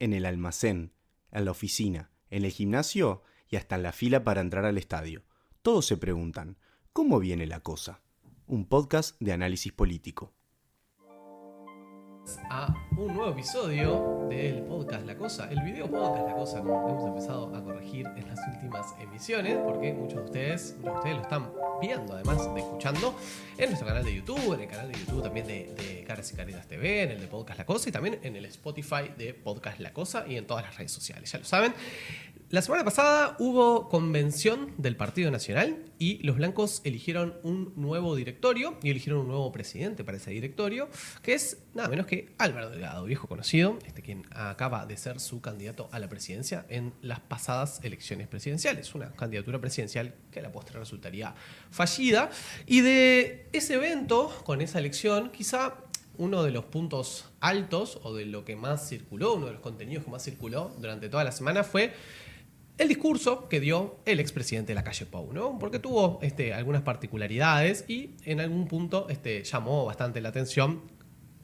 en el almacén, en la oficina, en el gimnasio y hasta en la fila para entrar al estadio. Todos se preguntan, ¿cómo viene la cosa? Un podcast de análisis político. A un nuevo episodio del podcast La Cosa, el video podcast La Cosa, como hemos empezado a corregir en las últimas emisiones, porque muchos de ustedes lo están viendo, además de escuchando, en nuestro canal de YouTube, en el canal de YouTube también de Caras y Caretas TV, en el de Podcast La Cosa y también en el Spotify de Podcast La Cosa y en todas las redes sociales, ya lo saben. La semana pasada hubo convención del Partido Nacional y los blancos eligieron un nuevo directorio y eligieron un nuevo presidente para ese directorio, que es nada menos que Álvaro Delgado, viejo conocido, quien acaba de ser su candidato a la presidencia en las pasadas elecciones presidenciales. Una candidatura presidencial que a la postre resultaría fallida. Y de ese evento, con esa elección, quizá uno de los puntos altos o de lo que más circuló, uno de los contenidos que más circuló durante toda la semana fue el discurso que dio el expresidente Lacalle Pou, ¿no? Porque tuvo algunas particularidades y en algún punto llamó bastante la atención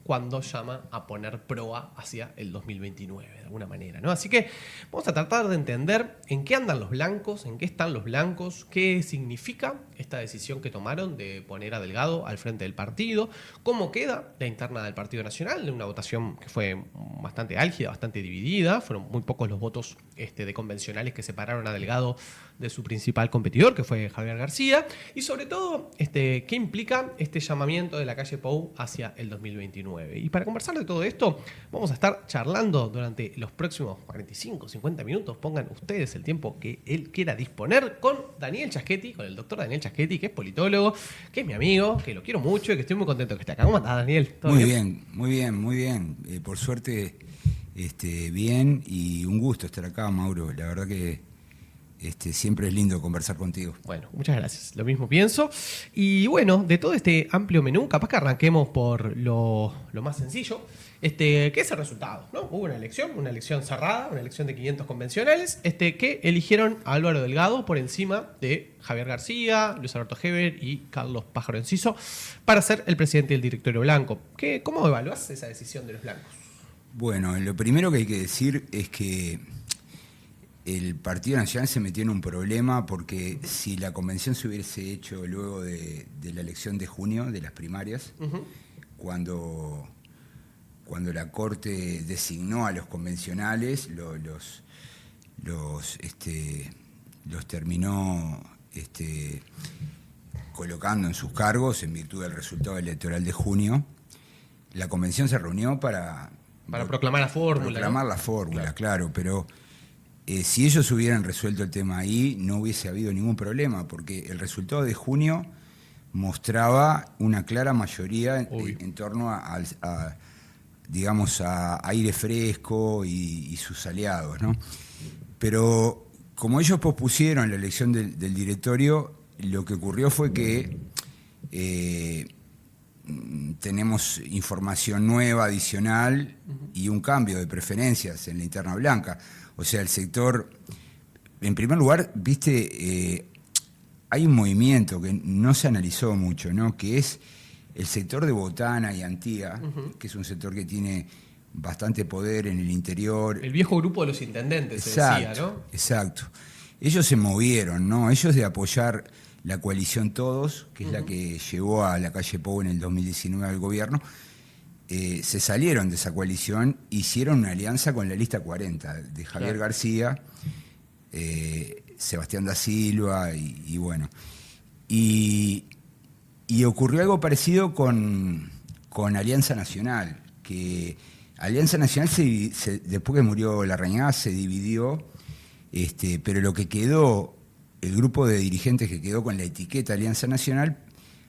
cuando llama a poner proa hacia el 2029, de alguna manera, ¿no? Así que vamos a tratar de entender en qué andan los blancos, en qué están los blancos, qué significa esta decisión que tomaron de poner a Delgado al frente del partido, cómo queda la interna del Partido Nacional, de una votación que fue bastante álgida, bastante dividida, fueron muy pocos los votos de convencionales que separaron a Delgado de su principal competidor, que fue Javier García, y sobre todo, qué implica este llamamiento de Lacalle Pou hacia el 2029. Y para conversar de todo esto, vamos a estar charlando durante los próximos 45, 50 minutos, pongan ustedes el tiempo que él quiera disponer, con Daniel Chaschetti, con el doctor Daniel Chaschetti, que es politólogo, que es mi amigo, que lo quiero mucho y que estoy muy contento que esté acá. ¿Cómo estás, Daniel? Muy bien. Por suerte, bien, y un gusto estar acá, Mauro. La verdad que siempre es lindo conversar contigo. Bueno, muchas gracias. Lo mismo pienso. Y bueno, de todo este amplio menú, capaz que arranquemos por lo más sencillo, que es el resultado, ¿no? Hubo una elección cerrada, una elección de 500 convencionales, que eligieron a Álvaro Delgado por encima de Javier García, Luis Alberto Heber y Carlos Pájaro Enciso para ser el presidente del directorio blanco. ¿Cómo evaluás esa decisión de los blancos? Bueno, lo primero que hay que decir es que el Partido Nacional se metió en un problema porque si la convención se hubiese hecho luego de la elección de junio, de las primarias, cuando la Corte designó a los convencionales, los terminó colocando en sus cargos en virtud del resultado electoral de junio, la convención se reunió para proclamar la fórmula. Proclamar, ¿no? La fórmula, claro, pero si ellos hubieran resuelto el tema ahí, no hubiese habido ningún problema, porque el resultado de junio mostraba una clara mayoría en torno a Aire Fresco y sus aliados, ¿no? Pero como ellos pospusieron la elección del directorio, lo que ocurrió fue que tenemos información nueva, adicional, y un cambio de preferencias en la interna blanca. O sea, el sector, en primer lugar, hay un movimiento que no se analizó mucho, ¿no? Que es el sector de Botana y Antía, que es un sector que tiene bastante poder en el interior. El viejo grupo de los intendentes, exacto, se decía, ¿no? Exacto. Ellos se movieron, ¿no? Ellos de apoyar la coalición Todos, que es la que llevó a Lacalle Pou en el 2019 al gobierno, se salieron de esa coalición, hicieron una alianza con la lista 40 de Javier García, Sebastián da Silva y bueno. Y ocurrió algo parecido con Alianza Nacional, que Alianza Nacional, después que murió Larrañaga, se dividió, pero lo que quedó, el grupo de dirigentes que quedó con la etiqueta Alianza Nacional,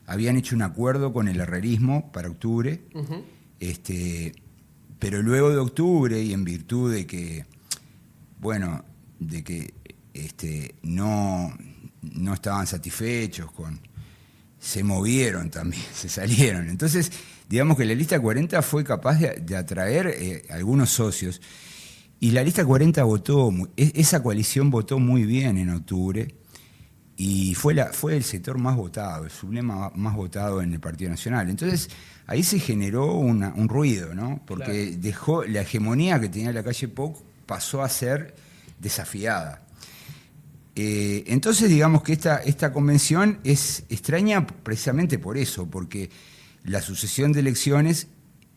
habían hecho un acuerdo con el herrerismo para octubre, pero luego de octubre, y en virtud de que, no estaban satisfechos se movieron también, se salieron. Entonces, digamos que la lista 40 fue capaz de atraer algunos socios. Y la lista 40 esa coalición votó muy bien en octubre. y fue el sector más votado, el sublema más votado en el Partido Nacional. Entonces, ahí se generó un ruido, ¿no? Porque claro, dejó la hegemonía que tenía la calle Pou, pasó a ser desafiada. Entonces, digamos que esta convención es extraña precisamente por eso, porque la sucesión de elecciones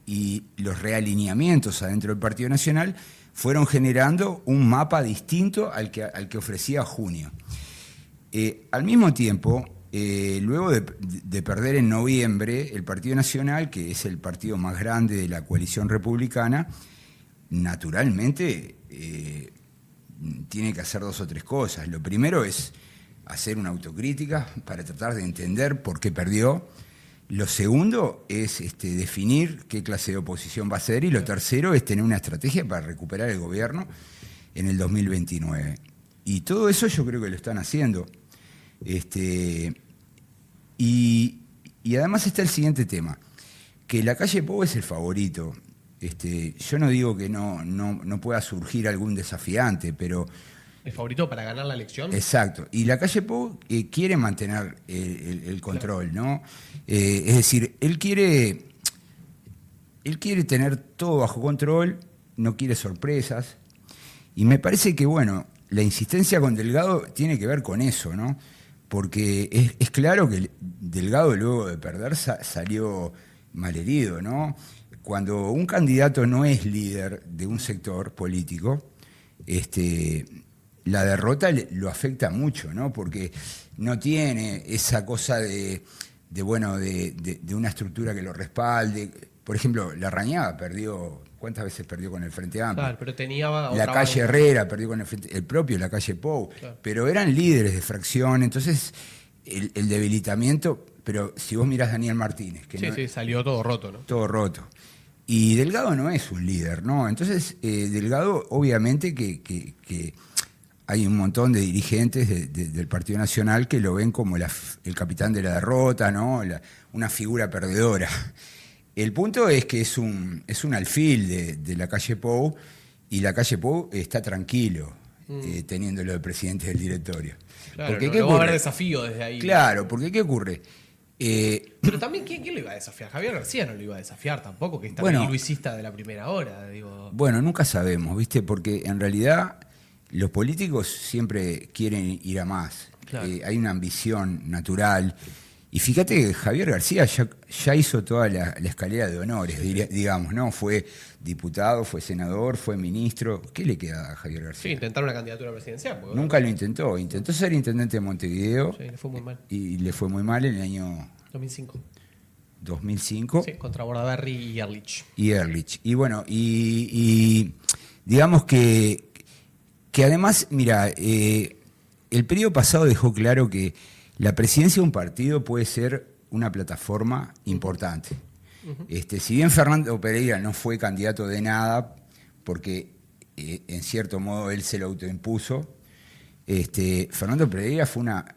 y los realineamientos adentro del Partido Nacional fueron generando un mapa distinto al que ofrecía Junio. Al mismo tiempo, luego de perder en noviembre, el Partido Nacional, que es el partido más grande de la coalición republicana, naturalmente tiene que hacer 2 o 3 cosas. Lo primero es hacer una autocrítica para tratar de entender por qué perdió. Lo segundo es definir qué clase de oposición va a ser, y lo tercero es tener una estrategia para recuperar el gobierno en el 2029. Y todo eso yo creo que lo están haciendo. Y además está el siguiente tema, que la calle Pou es el favorito. Yo no digo que no pueda surgir algún desafiante, pero... ¿El favorito para ganar la elección? Exacto. Y la calle Pou quiere mantener el control, claro, ¿no? Es decir, él quiere tener todo bajo control, no quiere sorpresas. Y me parece que, bueno, la insistencia con Delgado tiene que ver con eso, ¿no? Porque es claro que Delgado, luego de perder, salió malherido, ¿no? Cuando un candidato no es líder de un sector político, la derrota lo afecta mucho, ¿no? Porque no tiene esa cosa de una estructura que lo respalde. Por ejemplo, Larrañaga perdió, ¿cuántas veces perdió con el Frente Amplio? Claro, pero tenía la calle Herrera perdió con el propio la calle Pou, claro, pero eran líderes de fracción, entonces el debilitamiento. Pero si vos mirás a Daniel Martínez, que sí, salió todo roto, ¿no? Todo roto. Y Delgado no es un líder, ¿no? Entonces, Delgado, obviamente que hay un montón de dirigentes del Partido Nacional que lo ven como el capitán de la derrota, ¿no? Una figura perdedora. El punto es que es un alfil de la calle Pou, y la calle Pou está tranquilo teniéndolo de presidente del directorio. Claro, porque no va a haber desafío desde ahí. Claro, porque ¿qué ocurre? Pero también, ¿quién lo iba a desafiar? Javier García no lo iba a desafiar tampoco, que está muy luisista de la primera hora. Digo. Bueno, nunca sabemos, ¿viste? Porque en realidad los políticos siempre quieren ir a más. Claro. Hay una ambición natural. Y fíjate que Javier García ya hizo toda la escalera de honores, digamos, ¿no? Fue diputado, fue senador, fue ministro. ¿Qué le queda a Javier García? Sí, intentar una candidatura presidencial. Nunca lo intentó. Intentó ser intendente de Montevideo. Sí, le fue muy mal. Y le fue muy mal en el año... 2005. Sí, contra Bordaberry y Ehrlich. Y bueno, y digamos que además, mira, el periodo pasado dejó claro que la presidencia de un partido puede ser una plataforma importante. Uh-huh. Si bien Fernando Pereira no fue candidato de nada, porque en cierto modo él se lo autoimpuso, Fernando Pereira fue una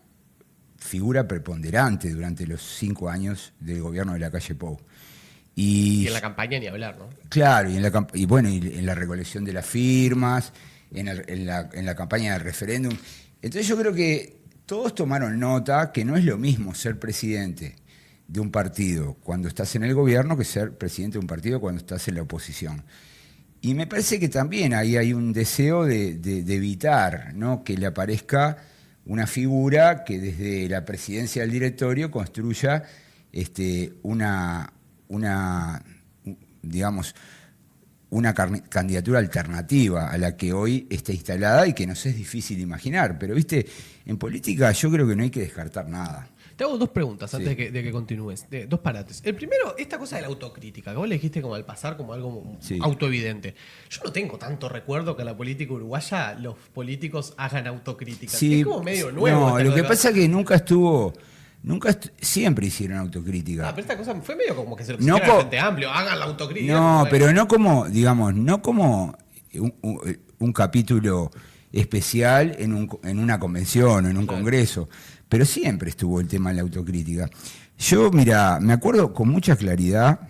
figura preponderante durante los 5 años del gobierno de la calle Pou. Y en la campaña ni hablar, ¿no? Claro, y en la recolección de las firmas, en la campaña del referéndum. Entonces yo creo que todos tomaron nota que no es lo mismo ser presidente de un partido cuando estás en el gobierno que ser presidente de un partido cuando estás en la oposición. Y me parece que también ahí hay un deseo de evitar, ¿no?, que le aparezca una figura que desde la presidencia del directorio construya una candidatura alternativa a la que hoy está instalada y que nos es difícil imaginar. Pero, viste, en política yo creo que no hay que descartar nada. Te hago 2 preguntas antes de que continúes. 2 parates. El primero, esta cosa de la autocrítica, que vos le dijiste como al pasar como algo autoevidente. Yo no tengo tanto recuerdo que en la política uruguaya los políticos hagan autocrítica. Sí, es como medio nuevo. No, lo que pasa es que siempre hicieron autocrítica. Pero esta cosa fue medio como que se lo pusieron al Frente Amplio, hagan la autocrítica. No, pero no como, digamos, no como un capítulo especial en una convención o en un congreso, pero siempre estuvo el tema de la autocrítica. Yo, mira, me acuerdo con mucha claridad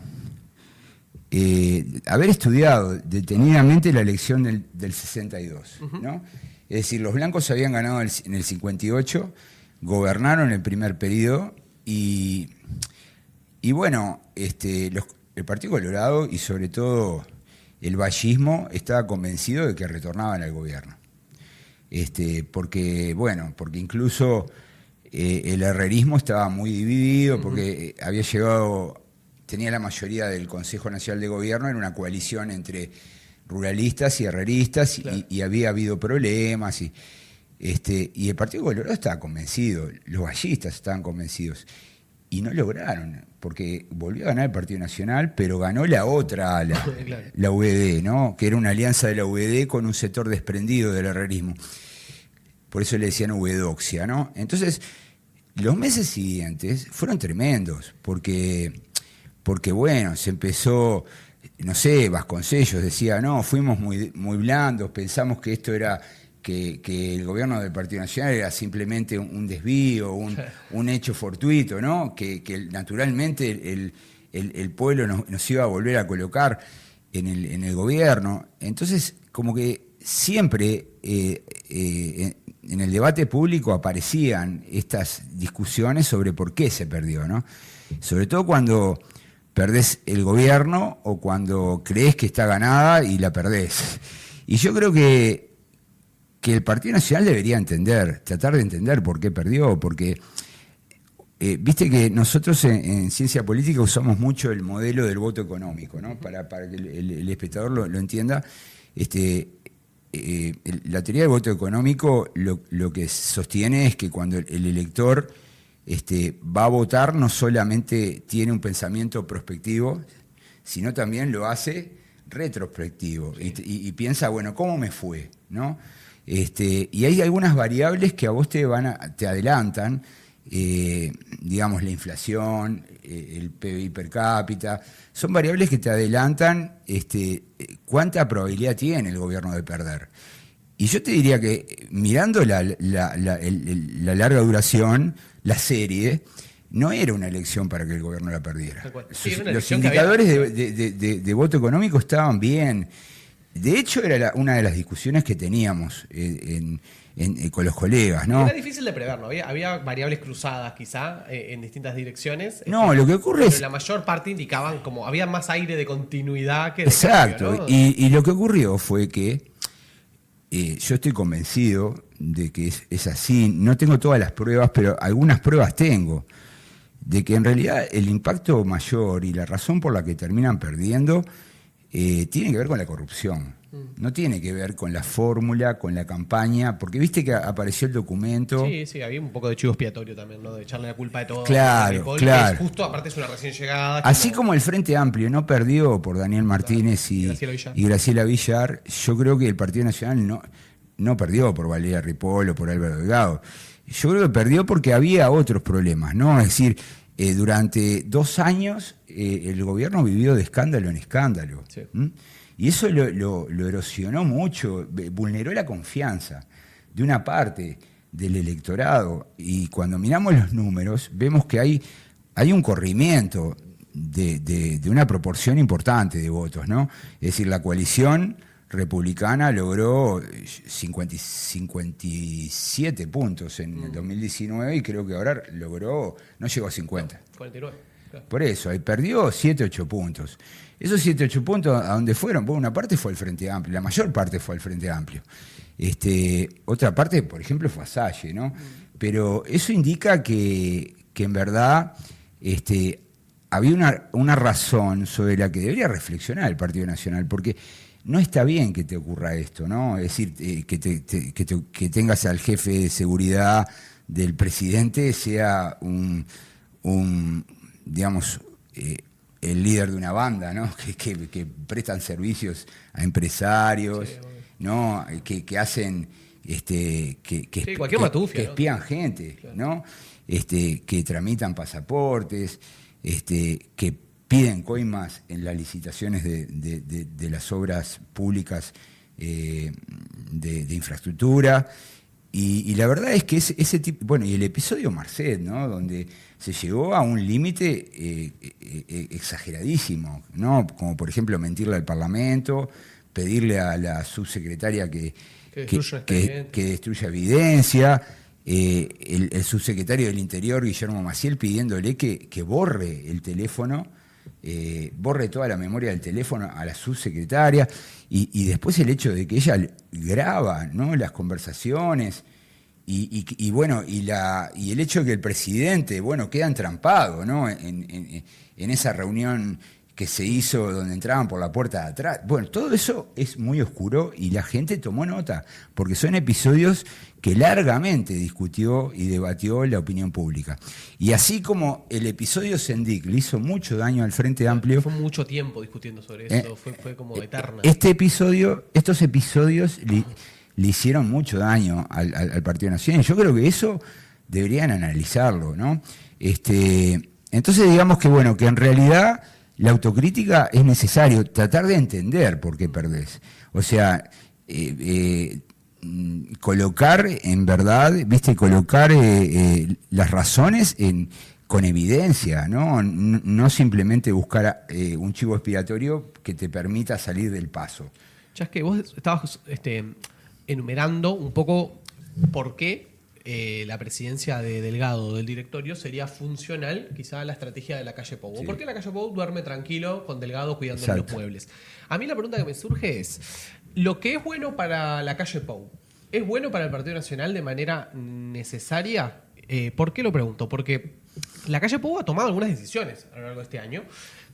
haber estudiado detenidamente la elección del 62, ¿no? Es decir, los blancos habían ganado en el 58, gobernaron el primer periodo y bueno, el Partido Colorado y sobre todo el vallismo estaba convencido de que retornaban al gobierno. Porque incluso el herrerismo estaba muy dividido, porque tenía la mayoría del Consejo Nacional de Gobierno, era una coalición entre ruralistas y herreristas, claro. y había habido problemas, y el Partido Colorado estaba convencido, los vallistas estaban convencidos, y no lograron, porque volvió a ganar el Partido Nacional, pero ganó la otra ala, claro. La UED, ¿no? Que era una alianza de la UED con un sector desprendido del herrerismo. Por eso le decían uedoxia, ¿no? Entonces, los meses siguientes fueron tremendos, porque bueno, se empezó, no sé, Vasconcellos decía, no, fuimos muy blandos, pensamos que esto era, que el gobierno del Partido Nacional era simplemente un desvío, un hecho fortuito, ¿no? Que naturalmente el pueblo nos iba a volver a colocar en el gobierno. Entonces, como que siempre en el debate público aparecían estas discusiones sobre por qué se perdió, ¿no? Sobre todo cuando perdés el gobierno o cuando creés que está ganada y la perdés. Y yo creo que el Partido Nacional debería tratar de entender por qué perdió, porque viste que nosotros en ciencia política usamos mucho el modelo del voto económico, ¿no? Para que el espectador lo entienda. La teoría del voto económico lo que sostiene es que cuando el elector va a votar, no solamente tiene un pensamiento prospectivo, sino también lo hace retrospectivo, sí. y piensa, bueno, ¿cómo me fue? ¿No? Y hay algunas variables que a vos te adelantan, digamos la inflación, el PBI per cápita, son variables que te adelantan cuánta probabilidad tiene el gobierno de perder. Y yo te diría que mirando la larga duración, la serie, no era una elección para que el gobierno la perdiera. Sí, los indicadores de voto económico estaban bien. De hecho, era una de las discusiones que teníamos con los colegas, ¿no? Era difícil de prever, ¿no? Había variables cruzadas, quizá, en distintas direcciones. No, lo que ocurre es... La mayor parte indicaban como había más aire de continuidad que de exacto, cambio, ¿no? Y lo que ocurrió fue que yo estoy convencido de que es así. No tengo todas las pruebas, pero algunas pruebas tengo. De que en realidad el impacto mayor y la razón por la que terminan perdiendo tiene que ver con la corrupción. No tiene que ver con la fórmula, con la campaña, porque viste que apareció el documento. Sí, había un poco de chivo expiatorio también, ¿no? De echarle la culpa de todo. Claro. Que justo, aparte es una recién llegada. Así como el Frente Amplio no perdió por Daniel Martínez y Graciela Villar, yo creo que el Partido Nacional no perdió por Valeria Ripoll o por Álvaro Delgado. Yo creo que perdió porque había otros problemas, ¿no? Es decir, durante 2 años el gobierno vivió de escándalo en escándalo. Sí. Y eso lo erosionó mucho, vulneró la confianza de una parte del electorado. Y cuando miramos los números, vemos que hay un corrimiento de una proporción importante de votos, ¿no? Es decir, la coalición republicana logró 57 puntos en el 2019 y creo que ahora no llegó a 50. 49. Claro. Por eso, ahí perdió 7-8 puntos. Esos 7-8 puntos, ¿a dónde fueron? Bueno, una parte fue al Frente Amplio, la mayor parte fue al Frente Amplio. Otra parte, por ejemplo, fue a Salle, ¿no? Pero eso indica que en verdad había una razón sobre la que debería reflexionar el Partido Nacional, porque no está bien que te ocurra esto, ¿no? Es decir, que tengas al jefe de seguridad del presidente sea digamos, el líder de una banda, ¿no? Que prestan servicios a empresarios, sí, ¿no? Que hacen, cualquier matufia, que espían gente, claro, ¿no? Que tramitan pasaportes, que piden coimas en las licitaciones de las obras públicas de infraestructura. Y la verdad es que ese tipo, bueno, y el episodio Marcet, ¿no? Donde se llegó a un límite exageradísimo, ¿no? Como por ejemplo mentirle al Parlamento, pedirle a la subsecretaria que destruya evidencia, el subsecretario del Interior, Guillermo Maciel, pidiéndole que borre el teléfono, borre toda la memoria del teléfono a la subsecretaria, y después el hecho de que ella graba, ¿no?, las conversaciones, y bueno, y el hecho de que el presidente, bueno, queda entrampado, ¿no?, en esa reunión que se hizo donde entraban por la puerta de atrás. Bueno, todo eso es muy oscuro y la gente tomó nota, porque son episodios que largamente discutió y debatió la opinión pública. Y así como el episodio Sendik le hizo mucho daño al Frente Amplio... Fue mucho tiempo discutiendo sobre eso, fue como eterna. Estos episodios le hicieron mucho daño al Partido Nacional. Yo creo que eso deberían analizarlo, ¿no? Entonces digamos que, bueno, que en realidad... La autocrítica es necesario, tratar de entender por qué perdés. O sea, colocar en verdad, colocar las razones con evidencia, ¿no? No simplemente buscar un chivo expiatorio que te permita salir del paso. Ya es que vos estabas enumerando un poco por qué la presidencia de Delgado del directorio sería funcional quizá a la estrategia de la calle Pou. Sí. ¿Por qué la calle Pou duerme tranquilo con Delgado cuidando Exacto. los muebles? A mí la pregunta que me surge es, ¿lo que es bueno para la calle Pou es bueno para el Partido Nacional de manera necesaria? ¿Por qué lo pregunto? Porque la calle Pou ha tomado algunas decisiones a lo largo de este año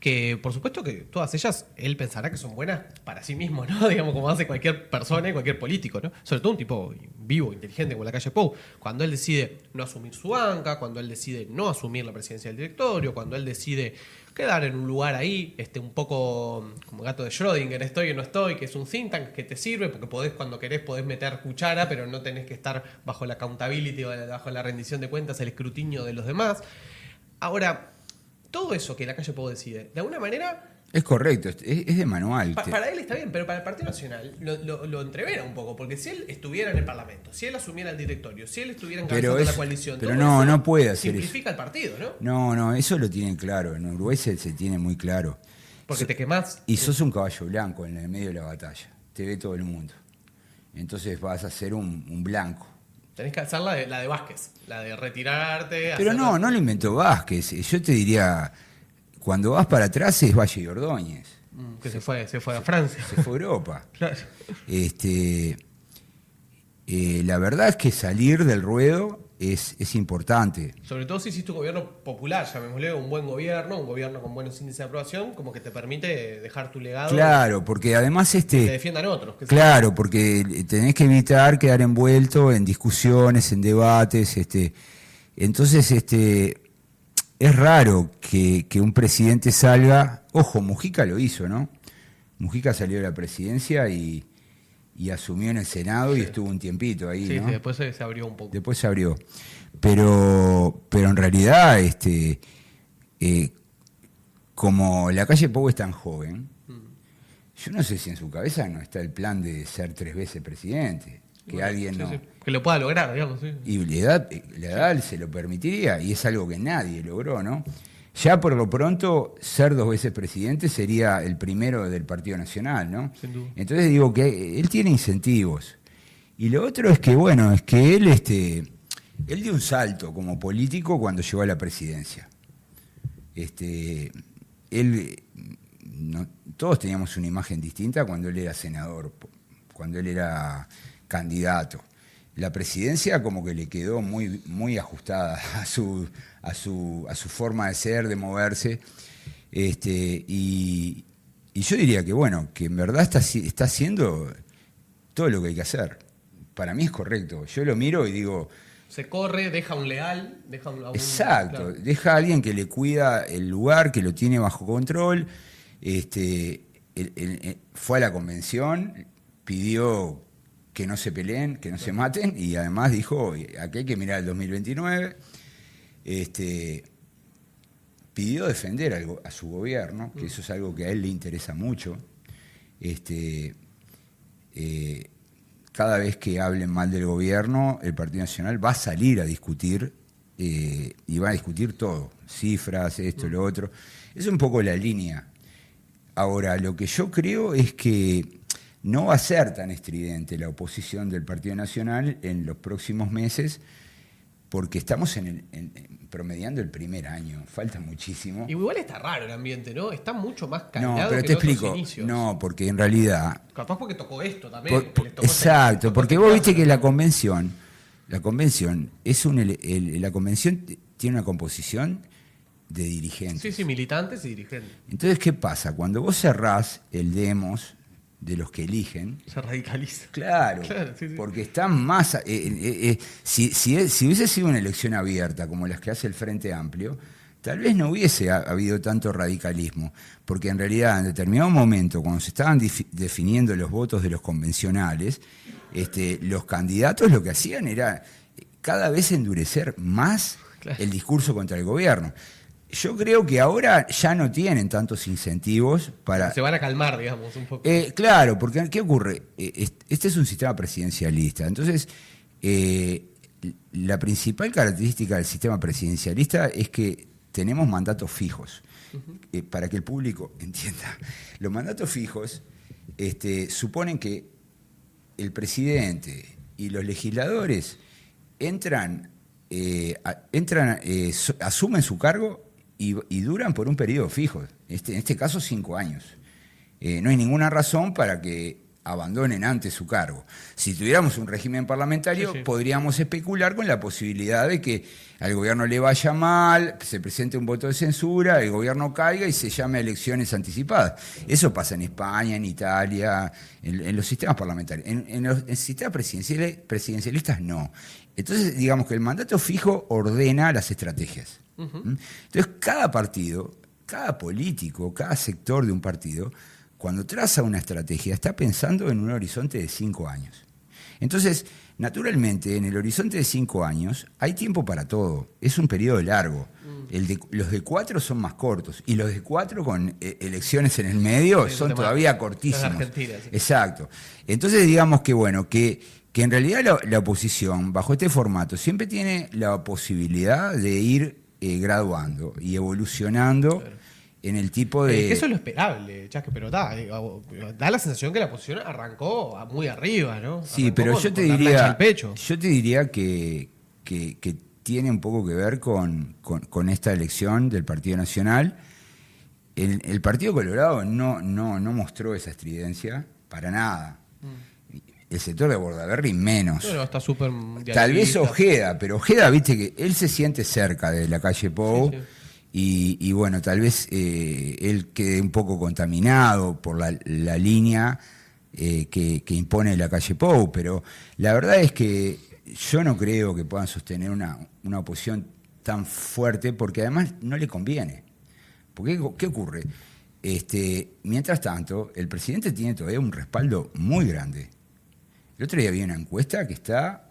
que, por supuesto, que todas ellas él pensará que son buenas para sí mismo, ¿no? Digamos, como hace cualquier persona y cualquier político, ¿no? Sobre todo un tipo vivo, inteligente como la calle Pou. Cuando él decide no asumir su banca, cuando él decide no asumir la presidencia del directorio, cuando él decide quedar en un lugar ahí, un poco como gato de Schrödinger, estoy o no estoy, que es un think tank que te sirve, porque podés, cuando querés, podés meter cuchara, pero no tenés que estar bajo la accountability, bajo la rendición de cuentas, el escrutinio de los demás. Ahora, todo eso que la calle Pou decide, de alguna manera... Es correcto, es de manual. Para él está bien, pero para el Partido Nacional lo entrevera un poco, porque si él estuviera en el Parlamento, si él asumiera el directorio, si él estuviera encabezando la coalición, pero todo no puede hacer simplifica eso. el partido, ¿no? No, eso lo tienen claro. En Uruguay se tiene muy claro. Porque te quemás. Y sos un caballo blanco en el medio de la batalla. Te ve todo el mundo. Entonces vas a ser un blanco. Tenés que hacer la de Vázquez, la de retirarte. Pero no lo inventó Vázquez. Yo te diría, cuando vas para atrás es Valle y Ordóñez. Que se fue a Francia. Se fue a Europa. Claro. La verdad es que salir del ruedo es importante. Sobre todo si hiciste un gobierno popular, llamémosle, un buen gobierno, un gobierno con buenos índices de aprobación, como que te permite dejar tu legado. Claro, porque además que te defiendan otros. Claro, porque tenés que evitar quedar envuelto en discusiones, en debates. Entonces, es raro que un presidente salga. Ojo, Mujica lo hizo, ¿no? Mujica salió de la presidencia y asumió en el Senado y estuvo un tiempito ahí, sí, ¿no? Sí, después se abrió un poco. Después se abrió. Pero en realidad, como la calle Pou es tan joven, yo no sé si en su cabeza no está el plan de ser 3 veces presidente. Que bueno, alguien no... Sí. Que lo pueda lograr, digamos. Sí. Y la edad se lo permitiría, y es algo que nadie logró, ¿no? Ya por lo pronto, ser 2 veces presidente sería el primero del Partido Nacional, ¿no? Sin duda. Entonces digo que él tiene incentivos. Y lo otro es que, bueno, es que él dio un salto como político cuando llegó a la presidencia. Todos teníamos una imagen distinta cuando él era senador, cuando él era candidato. La presidencia como que le quedó muy, muy ajustada a su forma de ser, de moverse. Y yo diría que, bueno, que en verdad está haciendo todo lo que hay que hacer. Para mí es correcto. Yo lo miro y digo... Se corre, deja un leal, deja un... Exacto, claro. Deja a alguien que le cuida el lugar, que lo tiene bajo control. Fue a la convención, pidió que no se peleen, que no se maten, y además dijo, aquí hay que mirar el 2029. Pidió defender a su gobierno, que eso es algo que a él le interesa mucho. Cada vez que hablen mal del gobierno, el Partido Nacional va a salir a discutir, y va a discutir todo, cifras, esto, lo otro. Es un poco la línea. Ahora, lo que yo creo es que no va a ser tan estridente la oposición del Partido Nacional en los próximos meses, porque estamos promediando el primer año, falta muchísimo. Igual está raro el ambiente, ¿no? Está mucho más No, calmado pero que te en otros explico. inicios. No, porque en realidad... Capaz porque tocó esto también. Exacto, porque vos viste que la convención es la convención tiene una composición de dirigentes. Sí, militantes y dirigentes. Entonces, ¿qué pasa? Cuando vos cerrás el demos de los que eligen... Se radicaliza. Claro, Sí. porque están más... si hubiese sido una elección abierta como las que hace el Frente Amplio, tal vez no hubiese habido tanto radicalismo, porque en realidad en determinado momento, cuando se estaban definiendo los votos de los convencionales, los candidatos lo que hacían era cada vez endurecer más el discurso contra el gobierno. Yo creo que ahora ya no tienen tantos incentivos para... Se van a calmar, digamos, un poco. Claro, porque ¿qué ocurre? Este es un sistema presidencialista. Entonces, la principal característica del sistema presidencialista es que tenemos mandatos fijos. Para que el público entienda. Los mandatos fijos suponen que el presidente y los legisladores asumen su cargo y duran por un periodo fijo, en este caso 5 años. No hay ninguna razón para que abandonen antes su cargo. Si tuviéramos un régimen parlamentario, podríamos especular con la posibilidad de que al gobierno le vaya mal, se presente un voto de censura, el gobierno caiga y se llame a elecciones anticipadas. Eso pasa en España, en Italia, en los sistemas parlamentarios. En los sistemas presidencialistas no. Entonces, digamos que el mandato fijo ordena las estrategias. Entonces, cada partido, cada político, cada sector de un partido, cuando traza una estrategia, está pensando en un horizonte de 5 años. Entonces, naturalmente, en el horizonte de 5 años hay tiempo para todo. Es un periodo largo. Los de 4 son más cortos y los de 4 con elecciones en el medio son todavía cortísimos. Argentina, sí. Exacto. Entonces, digamos que bueno, que en realidad la oposición, bajo este formato, siempre tiene la posibilidad de ir graduando y evolucionando. Claro. En el tipo de... que eso es lo esperable, Chasque, pero da la sensación que la oposición arrancó muy arriba, ¿no? Sí, arrancó pero yo te diría que tiene un poco que ver con esta elección del Partido Nacional. El Partido Colorado no mostró esa estridencia para nada. El sector de Bordaberry menos. No, está súper... Tal vez Ojeda, pero Ojeda, viste que él se siente cerca de la calle Pou. Sí. Y bueno, tal vez él quede un poco contaminado por la línea que impone la calle Pou, pero la verdad es que yo no creo que puedan sostener una oposición tan fuerte, porque además no le conviene. Porque, ¿qué ocurre? Mientras tanto, el presidente tiene todavía un respaldo muy grande. El otro día vi una encuesta que está...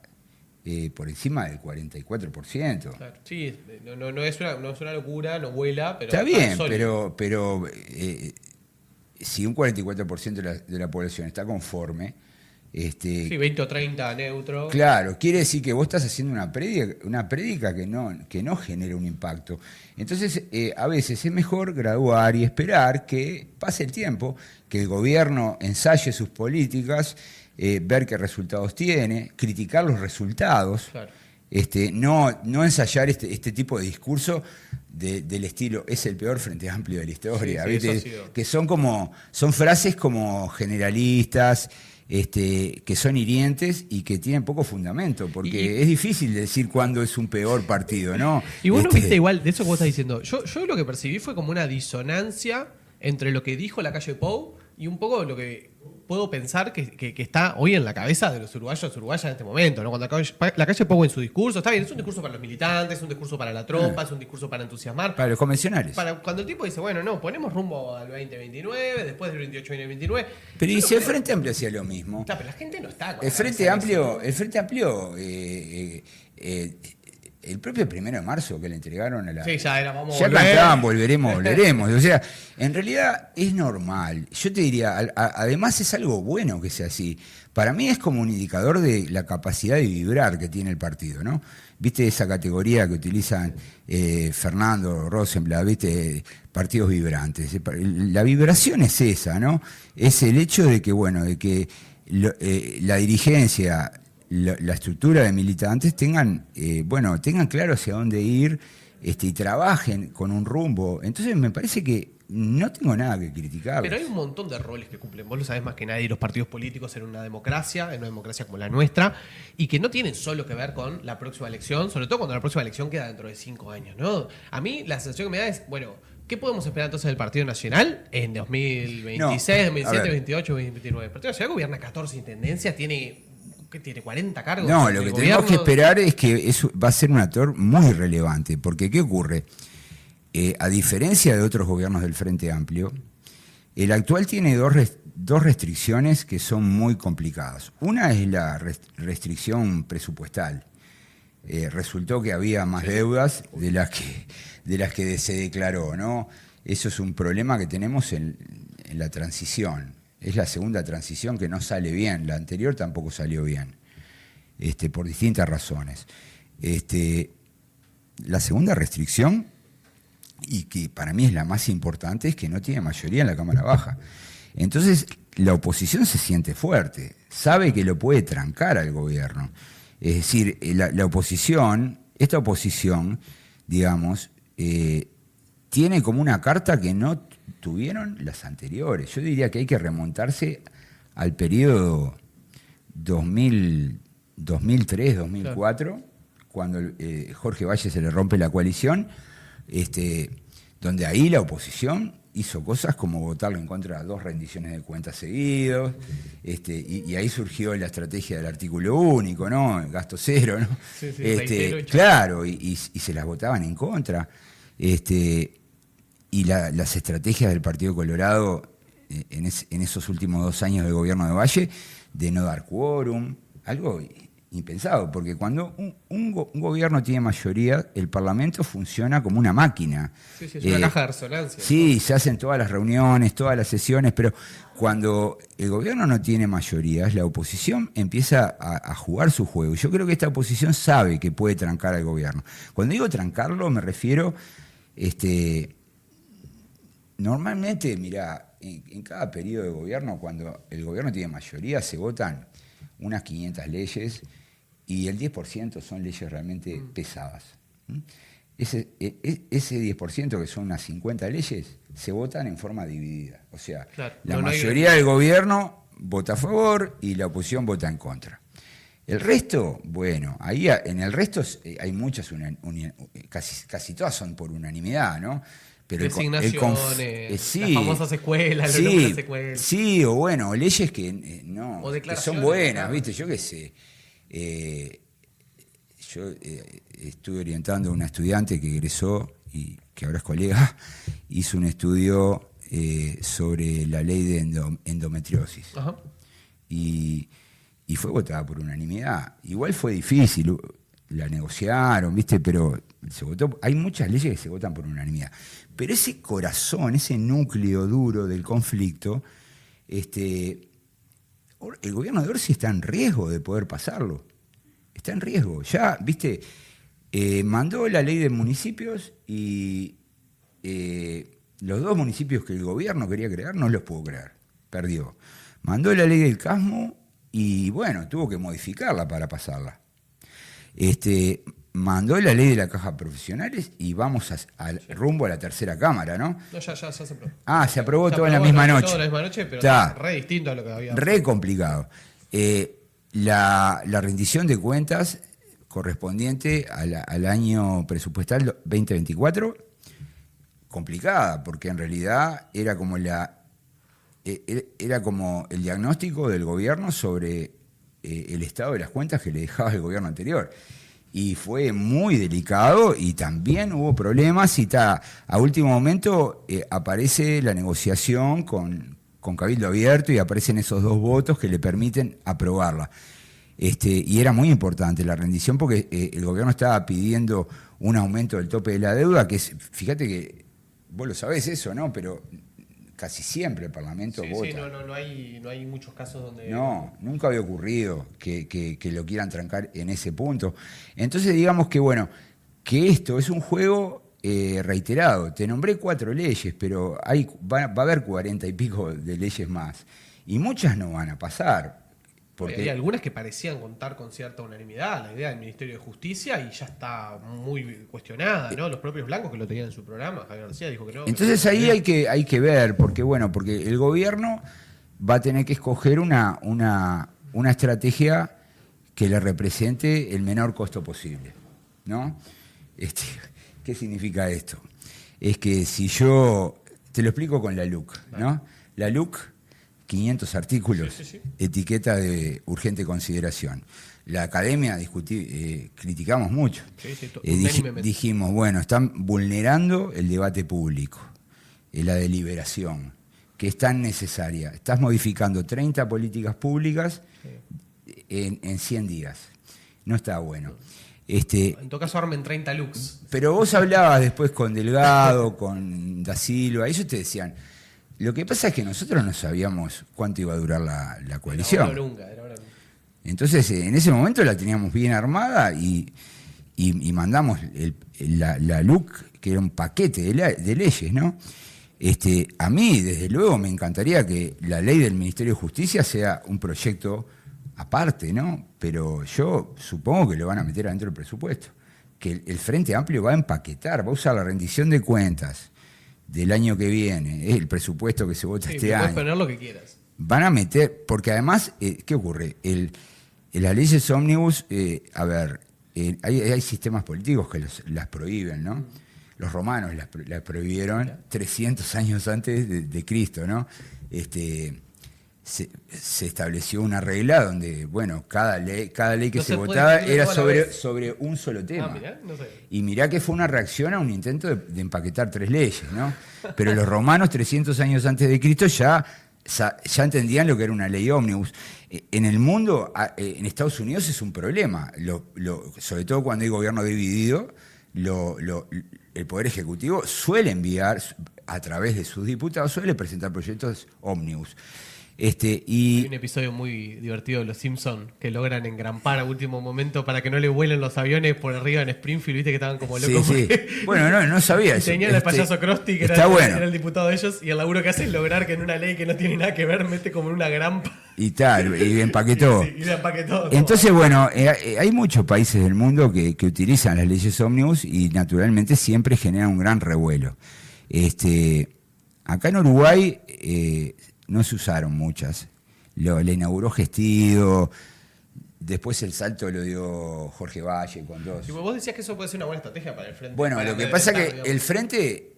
por encima del 44%. Claro, sí, no es una locura, no vuela, pero... Está bien, pero si un 44% de la población está conforme... sí, 20 o 30 neutro. Claro, quiere decir que vos estás haciendo una prédica que no genera un impacto. Entonces, a veces es mejor graduar y esperar que pase el tiempo, que el gobierno ensaye sus políticas, ver qué resultados tiene, criticar los resultados, claro. No ensayar este tipo de discurso del estilo es el peor Frente Amplio de la historia, sí, que son frases como generalistas, que son hirientes y que tienen poco fundamento, porque es difícil decir cuándo es un peor partido, ¿no? Y vos no viste igual de eso que vos estás diciendo. Yo lo que percibí fue como una disonancia entre lo que dijo la calle Pou y un poco lo que puedo pensar que está hoy en la cabeza de los uruguayos uruguayas en este momento, ¿no? Cuando la calle Pou en su discurso, está bien, es un discurso para los militantes, es un discurso para la tropa, es un discurso para entusiasmar. Para los convencionales. Cuando el tipo dice, bueno, no, ponemos rumbo al 2029, después del 28-29. Pero y si el Frente Amplio hacía lo mismo. Claro, pero la gente no está con el Frente Amplio, el propio 1 de marzo que le entregaron a la... Sí, ya cantaban, volveremos. O sea, en realidad es normal. Yo te diría, además es algo bueno que sea así. Para mí es como un indicador de la capacidad de vibrar que tiene el partido, ¿no? ¿Viste esa categoría que utilizan Fernando Rosenblatt, viste? Partidos vibrantes. La vibración es esa, ¿no? Es el hecho de que, bueno, la dirigencia la estructura de militantes tengan claro hacia dónde ir y trabajen con un rumbo. Entonces me parece que no tengo nada que criticar. Pero hay un montón de roles que cumplen, vos lo sabés más que nadie, los partidos políticos en una democracia como la nuestra, y que no tienen solo que ver con la próxima elección, sobre todo cuando la próxima elección queda dentro de 5 años, ¿no? A mí la sensación que me da es, bueno, ¿qué podemos esperar entonces del Partido Nacional en 2026, 2027, 2028, 2029? El Partido Nacional gobierna 14 intendencias, tiene 40 cargos. No, lo que tenemos que esperar es que eso va a ser un actor muy relevante, porque ¿qué ocurre? A diferencia de otros gobiernos del Frente Amplio, el actual tiene dos restricciones que son muy complicadas. Una es la restricción presupuestal. Resultó que había más deudas de las que se declaró, ¿no? Eso es un problema que tenemos en la transición. Es la segunda transición que no sale bien. La anterior tampoco salió bien, por distintas razones. La segunda restricción, y que para mí es la más importante, es que no tiene mayoría en la Cámara Baja. Entonces, la oposición se siente fuerte, sabe que lo puede trancar al gobierno. Es decir, esta oposición, digamos, tiene como una carta que no tuvieron las anteriores. Yo diría que hay que remontarse al periodo 2003, 2004, claro, cuando Jorge Valle se le rompe la coalición, donde ahí la oposición hizo cosas como votarle en contra de 2 rendiciones de cuentas seguidos, y ahí surgió la estrategia del artículo único, ¿no? Gasto cero, ¿no? Sí, claro, y se las votaban en contra. Y las estrategias del Partido Colorado en esos últimos 2 años del gobierno de Valle, de no dar quórum, algo impensado, porque cuando un gobierno tiene mayoría, el Parlamento funciona como una máquina. Sí, es una caja de resonancia. Sí, se hacen todas las reuniones, todas las sesiones, pero cuando el gobierno no tiene mayorías, la oposición empieza a jugar su juego. Yo creo que esta oposición sabe que puede trancar al gobierno. Cuando digo trancarlo, me refiero, normalmente, mirá, en cada periodo de gobierno, cuando el gobierno tiene mayoría, se votan unas 500 leyes y el 10% son leyes realmente pesadas. Ese 10%, que son unas 50 leyes, se votan en forma dividida. O sea, claro, la mayoría del gobierno vota a favor y la oposición vota en contra. El resto, bueno, ahí en el resto hay muchas, casi todas son por unanimidad, ¿no? Pero designaciones, las famosas escuelas, los nombres de escuelas. Sí, o bueno, leyes que son buenas, claro, ¿viste? Yo qué sé. Yo estuve orientando a una estudiante que egresó y que ahora es colega, hizo un estudio sobre la ley de endometriosis. Ajá. Y fue votada por unanimidad. Igual fue difícil, la negociaron, ¿viste? Pero se votó. Hay muchas leyes que se votan por unanimidad. Pero ese corazón, ese núcleo duro del conflicto, el gobierno de Orsi está en riesgo de poder pasarlo. Está en riesgo. Ya, ¿viste? Mandó la ley de municipios y los 2 municipios que el gobierno quería crear no los pudo crear. Perdió. Mandó la ley del Casmo y, bueno, tuvo que modificarla para pasarla. Mandó la ley de la caja profesionales y vamos rumbo a la tercera cámara, ¿no? No, ya se aprobó. Se aprobó todo en la misma noche. Todo en la misma noche, pero está re distinto a lo que había. Re complicado. La rendición de cuentas correspondiente al año presupuestal 2024, complicada, porque en realidad era como el diagnóstico del gobierno sobre el estado de las cuentas que le dejaba el gobierno anterior. Y fue muy delicado y también hubo problemas y a último momento aparece la negociación con Cabildo Abierto y aparecen esos 2 votos que le permiten aprobarla. Y era muy importante la rendición porque el gobierno estaba pidiendo un aumento del tope de la deuda, que es, fíjate que vos lo sabés eso, ¿no? Pero casi siempre el Parlamento vota. Sí, no hay muchos casos donde... No, nunca había ocurrido que lo quieran trancar en ese punto. Entonces, digamos que, bueno, que esto es un juego reiterado. Te nombré 4 leyes, pero va a haber 40 y pico de leyes más. Y muchas no van a pasar. Hay algunas que parecían contar con cierta unanimidad, la idea del Ministerio de Justicia, y ya está muy cuestionada, ¿no? Los propios blancos que lo tenían en su programa, Javier García dijo que no. Entonces ahí hay que ver, porque el gobierno va a tener que escoger una estrategia que le represente el menor costo posible, ¿no? ¿Qué significa esto? Es que si yo, te lo explico con la LUC, ¿no? La LUC, 500 artículos, sí. Etiqueta de urgente consideración. La academia criticamos mucho. Dijimos, bueno, están vulnerando el debate público, la deliberación, que es tan necesaria. Estás modificando 30 políticas públicas en 100 días. No está bueno. En todo caso armen 30 looks. Pero vos hablabas después con Delgado, con Da Silva, ellos te decían, lo que pasa es que nosotros no sabíamos cuánto iba a durar la coalición. Era nunca. Entonces, en ese momento la teníamos bien armada y mandamos la LUC, que era un paquete de leyes, ¿no? A mí, desde luego, me encantaría que la ley del Ministerio de Justicia sea un proyecto aparte, ¿no? Pero yo supongo que lo van a meter adentro del presupuesto, que el Frente Amplio va a empaquetar, va a usar la rendición de cuentas del año que viene, el presupuesto que se vota este año. Puedes poner lo que quieras. Van a meter, porque además, ¿qué ocurre? Las leyes ómnibus, hay sistemas políticos que las prohíben, ¿no? Los romanos las prohibieron 300 años antes de Cristo, ¿no? Se estableció una regla donde, bueno, cada ley que se votaba era sobre un solo tema. Mirá, no sé. Y mirá que fue una reacción a un intento de empaquetar 3 leyes, ¿no? Pero los romanos, 300 años antes de Cristo, ya entendían lo que era una ley ómnibus. En el mundo, en Estados Unidos es un problema, sobre todo cuando hay gobierno dividido, el Poder Ejecutivo suele enviar, a través de sus diputados, suele presentar proyectos ómnibus. Hay un episodio muy divertido de Los Simpsons que logran engrampar a último momento para que no le vuelen los aviones por arriba en Springfield, viste que estaban como locos. Sí. Bueno, no sabía eso. Tenían al payaso Krusty, que era el diputado de ellos, y el laburo que hace es lograr que en una ley que no tiene nada que ver mete como en una grampa. Y empaquetó. Y empaquetó. Entonces, bueno, hay muchos países del mundo que utilizan las leyes ómnibus y naturalmente siempre generan un gran revuelo. Acá en Uruguay no se usaron muchas. Le inauguró Gestido, después el salto lo dio Jorge Valle con dos. Y vos decías que eso puede ser una buena estrategia para el Frente. Bueno, lo que pasa es que el Frente,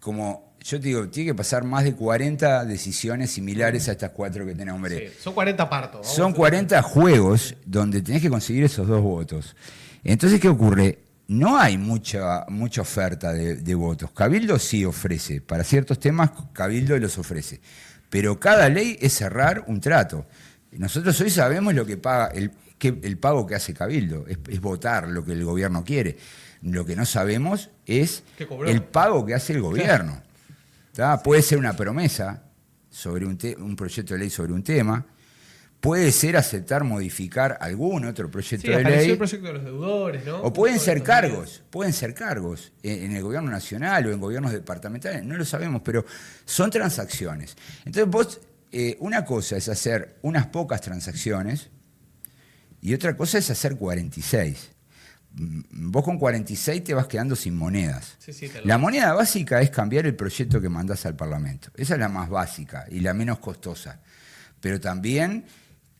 como yo te digo, tiene que pasar más de 40 decisiones similares a estas 4 que te nombré. Sí, son 40 partos. Son 40 juegos donde tenés que conseguir esos 2 votos. Entonces, ¿qué ocurre? No hay mucha oferta de votos. Cabildo sí ofrece. Para ciertos temas, Cabildo los ofrece. Pero cada ley es cerrar un trato. Nosotros hoy sabemos lo que paga, el pago que hace Cabildo, es votar lo que el gobierno quiere. Lo que no sabemos es el pago que hace el gobierno. ¿Tá? Puede ser una promesa sobre un proyecto de ley sobre un tema, puede ser aceptar modificar algún otro proyecto de ley. El proyecto de los deudores, ¿no? O pueden ser cargos en el gobierno nacional o en gobiernos departamentales, no lo sabemos, pero son transacciones. Entonces vos, una cosa es hacer unas pocas transacciones y otra cosa es hacer 46. Vos con 46 te vas quedando sin monedas. La moneda básica es cambiar el proyecto que mandás al Parlamento. Esa es la más básica y la menos costosa. Pero también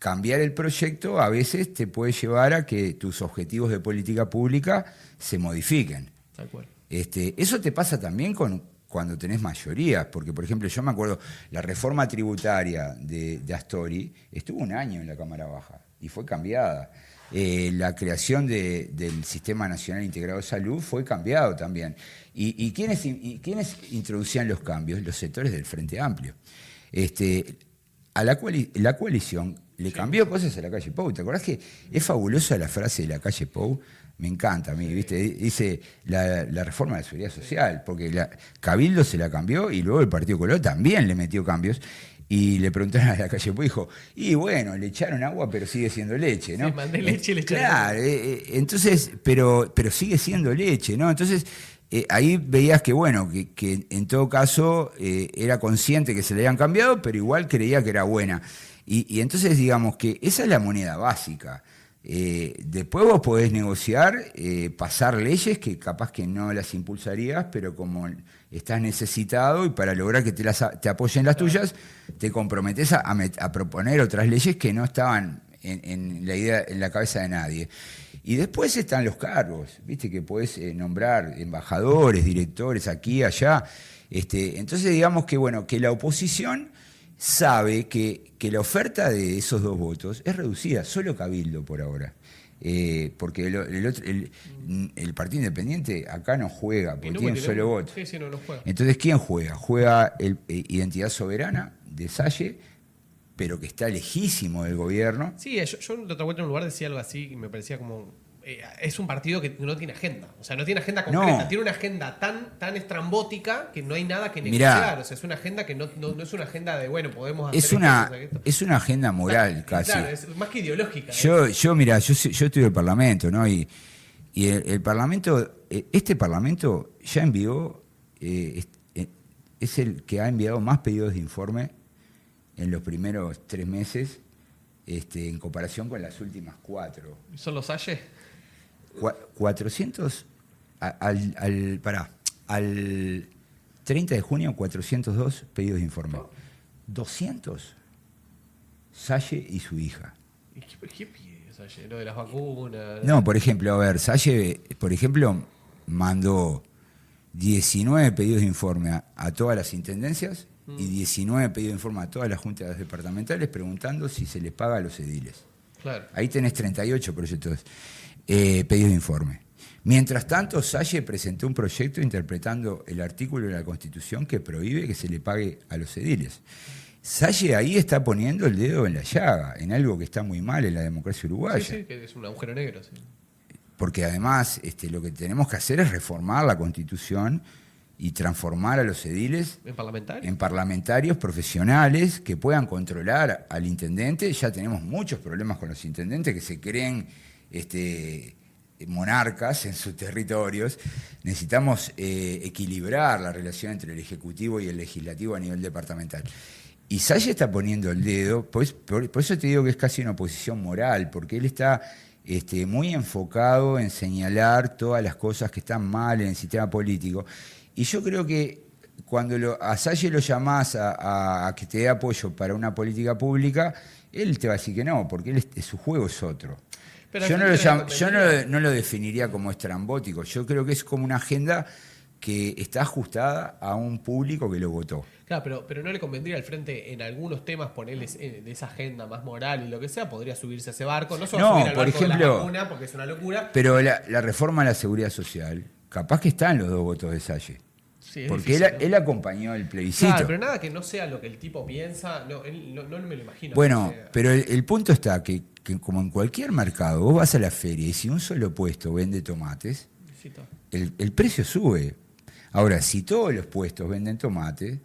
cambiar el proyecto a veces te puede llevar a que tus objetivos de política pública se modifiquen. Tal cual. Eso te pasa también cuando tenés mayorías, porque por ejemplo yo me acuerdo, la reforma tributaria de Astori estuvo 1 año en la Cámara Baja y fue cambiada. La creación del Sistema Nacional Integrado de Salud fue cambiado también. ¿Y quiénes introducían los cambios? Los sectores del Frente Amplio. A la coalición le cambió cosas a la calle Pou. ¿Te acordás que es fabulosa la frase de la calle Pou? Me encanta a mí, ¿viste? Dice la reforma de la seguridad social, porque Cabildo se la cambió y luego el Partido Color también le metió cambios. Y le preguntaron a la calle Pou, dijo, y bueno, le echaron agua, pero sigue siendo leche, ¿no? Sí, mandé leche y le echaron agua. Claro, entonces, pero sigue siendo leche, ¿no? Entonces, ahí veías que, bueno, que en todo caso era consciente que se le habían cambiado, pero igual creía que era buena. Y entonces digamos que esa es la moneda básica. Después vos podés negociar, pasar leyes que capaz que no las impulsarías, pero como estás necesitado y para lograr que te apoyen las tuyas, te comprometés a proponer otras leyes que no estaban en la idea, en la cabeza de nadie. Y después están los cargos, viste que podés nombrar embajadores, directores, aquí, allá. Entonces digamos que bueno, que la oposición sabe que la oferta de esos 2 votos es reducida, solo Cabildo por ahora. Porque el Partido Independiente acá no juega, porque tiene un solo voto. Sí, no juega. Entonces, ¿quién juega? Juega Identidad Soberana de Salle, pero que está lejísimo del gobierno. Sí, yo la otra vuelta en un lugar decía algo así y me parecía como... es un partido que no tiene agenda. O sea, no tiene agenda concreta. Tiene una agenda tan estrambótica que no hay nada que negociar. Mirá, o sea, es una agenda que no es una agenda de, bueno, podemos hacer es una agenda moral, casi. Claro, es más que ideológica. Mirá, yo estudio el Parlamento, ¿no? Y el Parlamento, este Parlamento ya envió, es el que ha enviado más pedidos de informe en los primeros 3 meses, en comparación con las últimas 4. ¿Son los Salle? 400 al 30 de junio, 402 pedidos de informe. 200 Salle y su hija. ¿Y qué pide Salle? ¿Lo de las vacunas? No, por ejemplo, a ver, Salle, por ejemplo, mandó 19 pedidos de informe a todas las intendencias y 19 pedidos de informe a todas las juntas departamentales preguntando si se les paga a los ediles. Claro. Ahí tenés 38 proyectos, pedidos de informe. Mientras tanto, Salle presentó un proyecto interpretando el artículo de la Constitución que prohíbe que se le pague a los ediles. Salle ahí está poniendo el dedo en la llaga, en algo que está muy mal en la democracia uruguaya. Sí, que es un agujero negro. Sí. Porque además lo que tenemos que hacer es reformar la Constitución y transformar a los ediles en parlamentarios profesionales que puedan controlar al intendente. Ya tenemos muchos problemas con los intendentes que se creen monarcas en sus territorios. Necesitamos equilibrar la relación entre el Ejecutivo y el Legislativo a nivel departamental. Y Salle está poniendo el dedo, por eso te digo que es casi una oposición moral, porque él está muy enfocado en señalar todas las cosas que están mal en el sistema político. Y yo creo que cuando a Salle lo llamás a que te dé apoyo para una política pública, él te va a decir que no, porque su juego es otro. Pero yo no lo definiría como estrambótico, yo creo que es como una agenda que está ajustada a un público que lo votó. Claro, pero no le convendría al frente en algunos temas ponerles de esa agenda más moral y lo que sea, podría subirse a ese barco, no solo subir al por barco ejemplo, de la vacuna, porque es una locura. Pero la reforma a la seguridad social, capaz que están los 2 votos de Salle. Sí, porque difícil, él acompañó el plebiscito. Claro, pero nada que no sea lo que el tipo piensa, no me lo imagino. Bueno, pero el punto está que como en cualquier mercado, vos vas a la feria y si un solo puesto vende tomates, el precio sube. Ahora, si todos los puestos venden tomates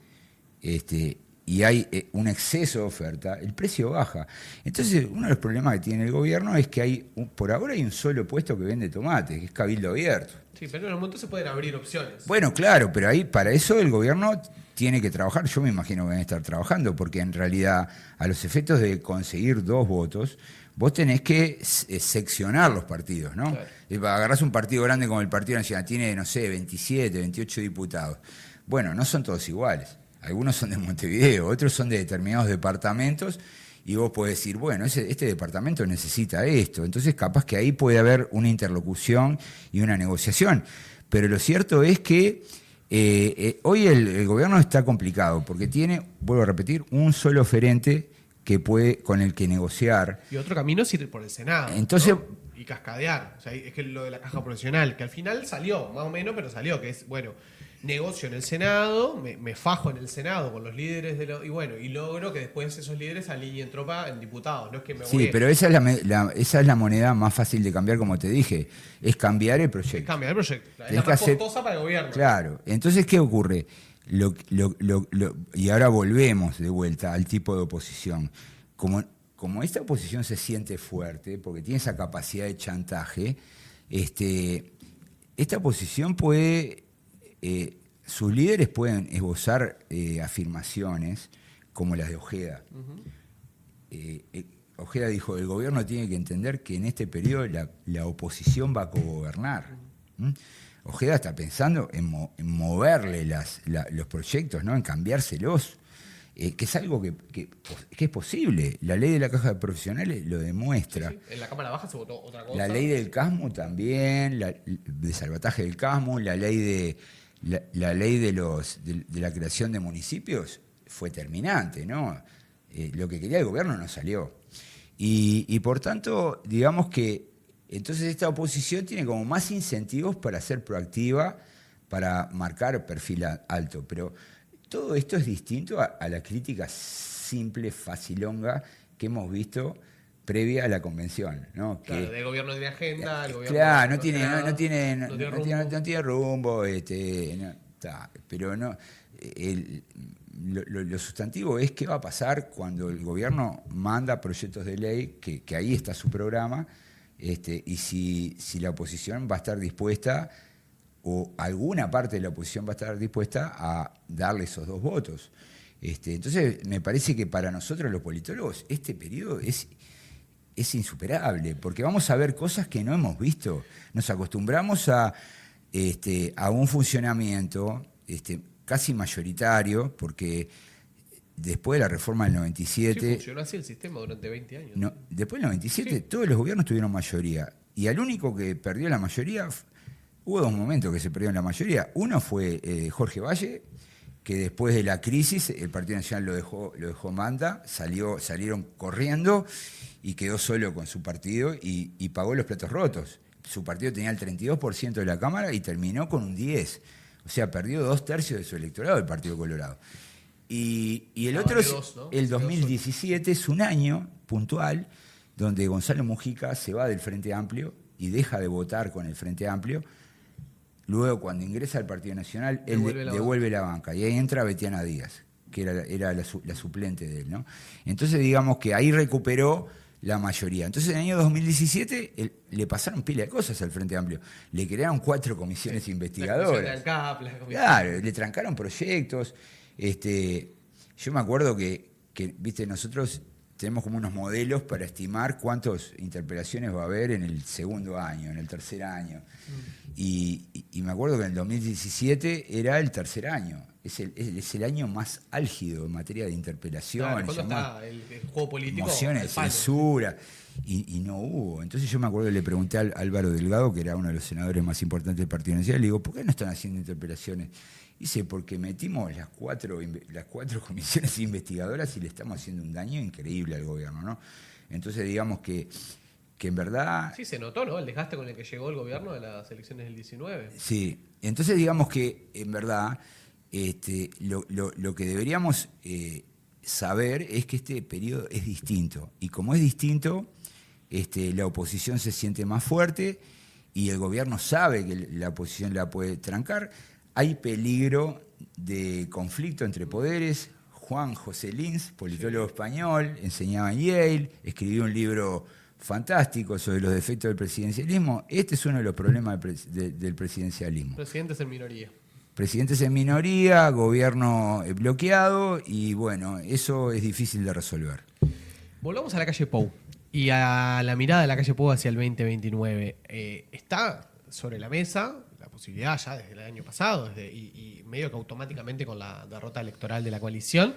y hay un exceso de oferta, el precio baja. Entonces, uno de los problemas que tiene el gobierno es que por ahora hay un solo puesto que vende tomates, que es Cabildo Abierto. Sí, pero en el momento se pueden abrir opciones. Bueno, claro, pero ahí para eso el gobierno tiene que trabajar. Yo me imagino que van a estar trabajando, porque en realidad, a los efectos de conseguir 2 votos, vos tenés que seccionar los partidos, ¿no? Claro. Agarrás un partido grande como el Partido Nacional, tiene, no sé, 27, 28 diputados. Bueno, no son todos iguales. Algunos son de Montevideo, otros son de determinados departamentos, y vos podés decir, bueno, este departamento necesita esto. Entonces, capaz que ahí puede haber una interlocución y una negociación. Pero lo cierto es que hoy el gobierno está complicado, porque tiene, vuelvo a repetir, un solo oferente con el que negociar. Y otro camino es ir por el Senado. Entonces, ¿no? Y cascadear. O sea, es que lo de la caja profesional, que al final salió, más o menos, pero salió, que es, bueno, negocio en el Senado, me fajo en el Senado con los líderes y logro que después esos líderes alineen tropa en diputados. No es que me sí, pero esa es la moneda más fácil de cambiar, como te dije. Es cambiar el proyecto. Es cambiar el proyecto. Es la más costosa para el gobierno. Claro. Entonces, ¿qué ocurre? Y ahora volvemos de vuelta al tipo de oposición. Como esta oposición se siente fuerte, porque tiene esa capacidad de chantaje, esta oposición puede... sus líderes pueden esbozar afirmaciones como las de Ojeda. Ojeda dijo, el gobierno tiene que entender que en este periodo la oposición va a cogobernar. Ojeda está pensando en moverle los proyectos, ¿no? En cambiárselos, que es algo que es posible. La ley de la caja de profesionales lo demuestra. Sí. En la Cámara Baja se votó otra cosa. La ley del CASMU también, de salvataje del CASMU, la ley de la creación de municipios fue terminante, ¿no? Lo que quería el gobierno no salió. Y por tanto, digamos que entonces esta oposición tiene como más incentivos para ser proactiva, para marcar perfil alto. Pero todo esto es distinto a la crítica simple, facilonga que hemos visto previa a la convención, ¿no? Claro, el gobierno tiene agenda, el gobierno claro, no tiene rumbo, pero no. Lo sustantivo es qué va a pasar cuando el gobierno manda proyectos de ley, que ahí está su programa, y si la oposición va a estar dispuesta, o alguna parte de la oposición va a estar dispuesta a darle esos 2 votos. Entonces, me parece que para nosotros los politólogos este periodo es insuperable, porque vamos a ver cosas que no hemos visto. Nos acostumbramos a un funcionamiento casi mayoritario, porque después de la reforma del 97... Sí, funcionó así el sistema durante 20 años. No, después del 97 todos los gobiernos tuvieron mayoría, y al único que perdió la mayoría, hubo 2 momentos que se perdieron la mayoría. Uno fue Jorge Valle, que después de la crisis el Partido Nacional lo dejó manda, salieron corriendo y quedó solo con su partido y pagó los platos rotos. Su partido tenía el 32% de la Cámara y terminó con un 10%. O sea, perdió 2/3 de su electorado el Partido Colorado. Y el otro es el 2017, es un año puntual donde Gonzalo Mujica se va del Frente Amplio y deja de votar con el Frente Amplio. Luego, cuando ingresa al Partido Nacional, él devuelve la banca. Y ahí entra Betiana Díaz, que era la suplente de él, ¿no? Entonces, digamos que ahí recuperó la mayoría. Entonces, en el año 2017 le pasaron pila de cosas al Frente Amplio. Le crearon 4 comisiones investigadoras. Claro, le trancaron proyectos. Yo me acuerdo que viste, nosotros tenemos como unos modelos para estimar cuántas interpelaciones va a haber en el segundo año, en el tercer año. Y me acuerdo que en el 2017 era el tercer año. Es el año más álgido en materia de interpelaciones. Claro, ¿cuándo está el juego político? Mociones de censura. Y no hubo. Entonces yo me acuerdo que le pregunté a Álvaro Delgado, que era uno de los senadores más importantes del Partido Nacional, le digo, ¿por qué no están haciendo interpelaciones? Dice, porque metimos las cuatro comisiones investigadoras y le estamos haciendo un daño increíble al gobierno, ¿no? Entonces digamos que en verdad... Sí, se notó, ¿no? El desgaste con el que llegó el gobierno de las elecciones del 19. Sí, entonces digamos que en verdad lo que deberíamos saber es que este periodo es distinto. Y como es distinto, la oposición se siente más fuerte y el gobierno sabe que la oposición la puede trancar. Hay peligro de conflicto entre poderes. Juan José Lins, politólogo español, enseñaba en Yale, escribió un libro fantástico sobre los defectos del presidencialismo. Este es uno de los problemas del presidencialismo. Presidentes en minoría. Presidentes en minoría, gobierno bloqueado, y bueno, eso es difícil de resolver. Volvamos a la calle Pou y a la mirada de la calle Pou hacia el 2029. Está sobre la mesa la posibilidad ya desde el año pasado, y medio que automáticamente con la derrota electoral de la coalición,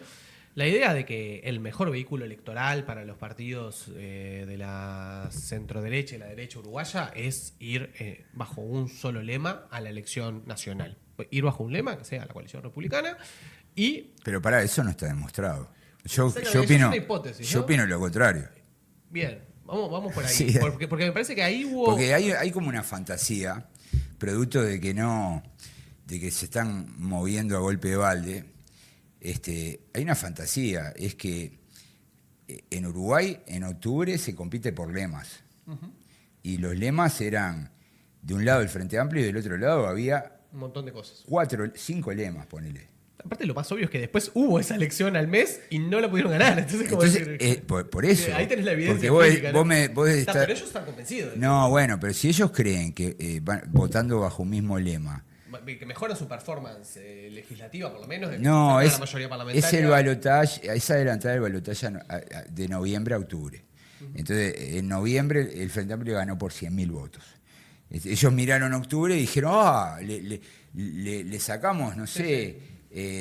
la idea de que el mejor vehículo electoral para los partidos de la centroderecha y la derecha uruguaya es ir bajo un solo lema a la elección nacional. Ir bajo un lema que sea la coalición republicana y... Pero para eso no está demostrado. Yo opino lo contrario. Bien, vamos por ahí. Sí. Porque me parece que ahí hubo... Porque hay como una fantasía, producto de que se están moviendo a golpe de balde. Hay una fantasía, es que en Uruguay en octubre se compite por lemas. Uh-huh. Y los lemas eran, de un lado el Frente Amplio y del otro lado había... un montón de cosas. 5 lemas, ponele. Aparte, lo más obvio es que después hubo esa elección al mes y no la pudieron ganar. Entonces por eso. Ahí tenés la evidencia. Porque pero ellos están convencidos. No, bueno, pero si ellos creen que van votando bajo un mismo lema que mejoran su performance legislativa, por lo menos, de No, la mayoría parlamentaria. es el balotaje, es adelantar el balotaje de noviembre a octubre. Entonces, en noviembre el Frente Amplio ganó por 100.000 votos. Ellos miraron octubre y dijeron, le sacamos, no sé,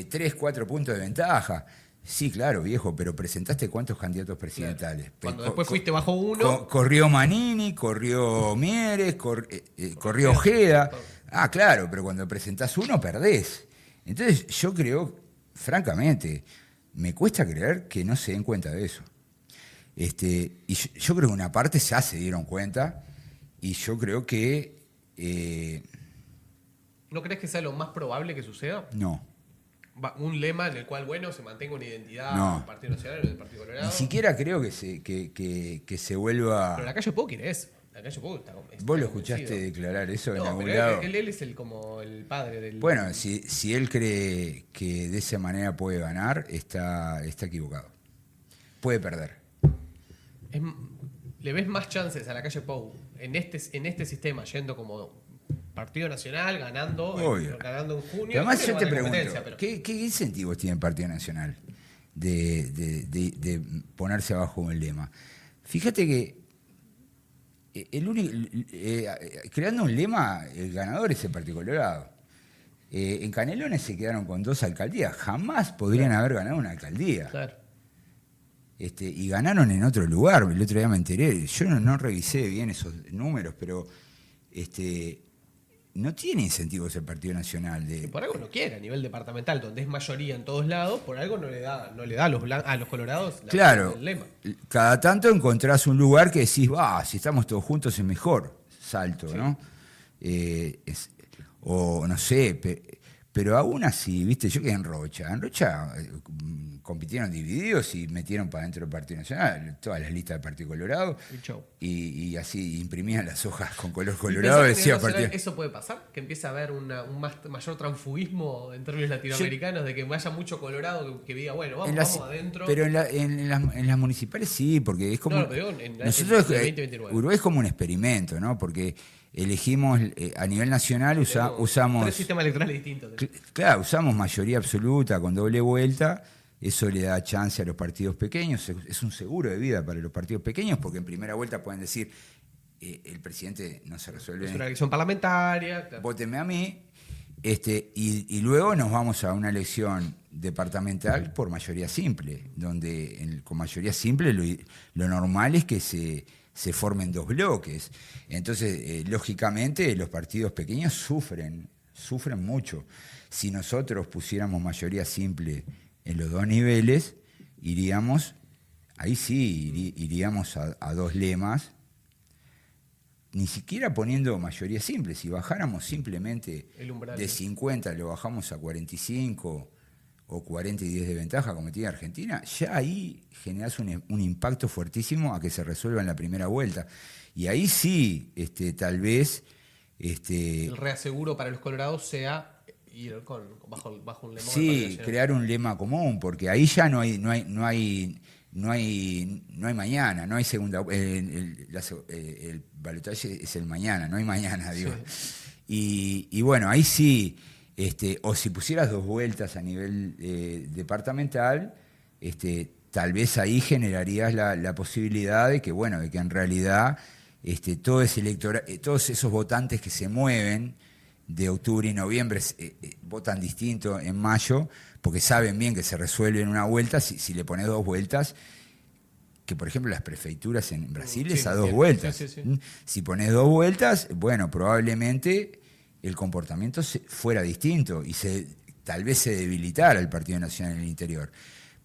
3, 4 puntos de ventaja. Sí, claro, viejo, pero presentaste cuántos candidatos presidenciales. Claro. Cuando después fuiste bajo uno. Corrió Manini, corrió Mieres, corrió Ojeda. Ah, claro, pero cuando presentás uno perdés. Entonces yo creo, francamente, me cuesta creer que no se den cuenta de eso. Y yo creo que una parte ya se dieron cuenta y yo creo que... ¿No crees que sea lo más probable que suceda? No. Un lema en el cual, bueno, se mantenga una identidad No. del Partido Nacional o del Partido Colorado. Ni siquiera creo que se vuelva... Pero la calle Pou quiere eso. La calle Pou está ¿Vos lo escuchaste declarar eso en algún pero lado? él es como el padre del... Bueno, si él cree que de esa manera puede ganar, está equivocado. Puede perder. ¿Le ves más chances a la calle Pou en este sistema, yendo como Partido Nacional, ganando en junio? Pero además yo te pregunto, pero... ¿qué incentivos tiene el Partido Nacional de ponerse abajo un lema? Fíjate que creando un lema, el ganador es el Partido Colorado. En Canelones se quedaron con 2 alcaldías. Jamás podrían haber ganado una alcaldía. Claro. Y ganaron en otro lugar. El otro día me enteré. Yo no revisé bien esos números, pero no tiene incentivos el Partido Nacional. Por algo no quiere a nivel departamental, donde es mayoría en todos lados, por algo no le da a los colorados claro, el lema. Cada tanto encontrás un lugar que decís, si estamos todos juntos es mejor. Salto, sí. ¿No? O no sé, pero aún así, viste, yo quedé en Rocha. En Rocha compitieron divididos y metieron para dentro del Partido Nacional todas las listas del Partido Colorado. Y así imprimían las hojas con color colorado. Decía partido... ¿Eso puede pasar? ¿Que empiece a haber un mayor transfugismo en términos latinoamericanos? De que haya mucho colorado que diga, bueno, vamos adentro. Pero en las municipales sí, porque es como... nosotros, Uruguay es como un experimento, ¿no? Porque... elegimos, a nivel nacional usamos... 3 sistemas electorales distintos. Claro, usamos mayoría absoluta con doble vuelta. Eso le da chance a los partidos pequeños. Es un seguro de vida para los partidos pequeños porque en primera vuelta pueden decir el presidente no se resuelve. Es una elección parlamentaria. Claro. Vóteme a mí. Y luego nos vamos a una elección departamental por mayoría simple, donde con mayoría simple lo normal es que se formen 2 bloques. Entonces, lógicamente, los partidos pequeños sufren mucho. Si nosotros pusiéramos mayoría simple en los 2 niveles, iríamos a 2 lemas, ni siquiera poniendo mayoría simple. Si bajáramos simplemente de 50, lo bajamos a 45 o 40 y 10 de ventaja, como tiene Argentina, ya ahí generás un impacto fuertísimo a que se resuelva en la primera vuelta. Y ahí sí, tal vez... el reaseguro para los colorados sea ir bajo un lema. Sí, crear un lema común, porque ahí ya no hay mañana, no hay segunda... El balotaje es el mañana, no hay mañana, digo. Sí. Y bueno, ahí sí... o si pusieras 2 vueltas a nivel departamental, tal vez ahí generarías la posibilidad de que en realidad todos esos votantes que se mueven de octubre y noviembre votan distinto en mayo, porque saben bien que se resuelve en una vuelta. Si le pones 2 vueltas, que por ejemplo las prefeituras en Brasil es a 2 vueltas. Sí. Si pones 2 vueltas, probablemente el comportamiento fuera distinto y tal vez se debilitara el Partido Nacional en el interior.